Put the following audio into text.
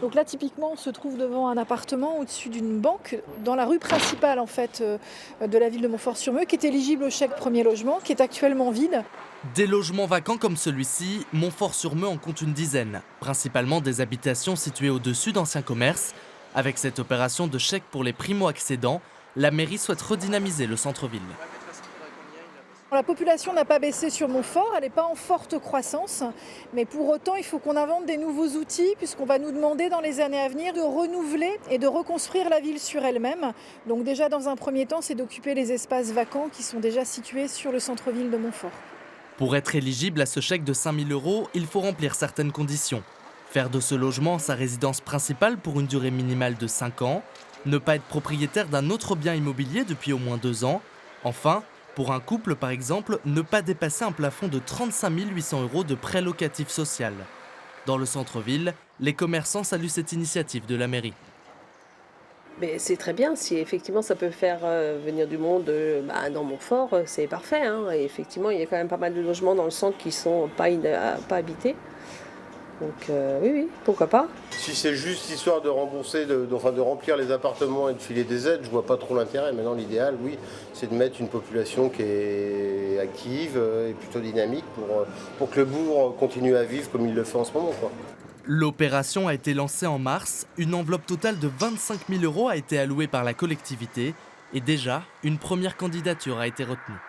Donc là, typiquement, on se trouve devant un appartement au-dessus d'une banque, dans la rue principale en fait, de la ville de Montfort-sur-Meux, qui est éligible au chèque premier logement, qui est actuellement vide. Des logements vacants comme celui-ci, Montfort-sur-Meux en compte une dizaine, principalement des habitations situées au-dessus d'anciens commerces. Avec cette opération de chèque pour les primo-accédants, la mairie souhaite redynamiser le centre-ville. La population n'a pas baissé sur Montfort, elle n'est pas en forte croissance, mais pour autant, il faut qu'on invente des nouveaux outils, puisqu'on va nous demander dans les années à venir de renouveler et de reconstruire la ville sur elle-même. Donc déjà, dans un premier temps, c'est d'occuper les espaces vacants qui sont déjà situés sur le centre-ville de Montfort. Pour être éligible à ce chèque de 5 000 €, il faut remplir certaines conditions. Faire de ce logement sa résidence principale pour une durée minimale de 5 ans, ne pas être propriétaire d'un autre bien immobilier depuis au moins 2 ans. Enfin, pour un couple par exemple, ne pas dépasser un plafond de 35 800 € de prêt locatif social. Dans le centre-ville, les commerçants saluent cette initiative de la mairie. Mais c'est très bien, si effectivement ça peut faire, venir du monde, dans Montfort, c'est parfait, hein, et effectivement, il y a quand même pas mal de logements dans le centre qui sont pas habités. Donc oui, oui, pourquoi pas? Si c'est juste histoire de rembourser, de remplir les appartements et de filer des aides, je vois pas trop l'intérêt. Maintenant, l'idéal, oui, c'est de mettre une population qui est active et plutôt dynamique pour que le bourg continue à vivre comme il le fait en ce moment, quoi. L'opération a été lancée en mars, une enveloppe totale de 25 000 € a été allouée par la collectivité et déjà, une première candidature a été retenue.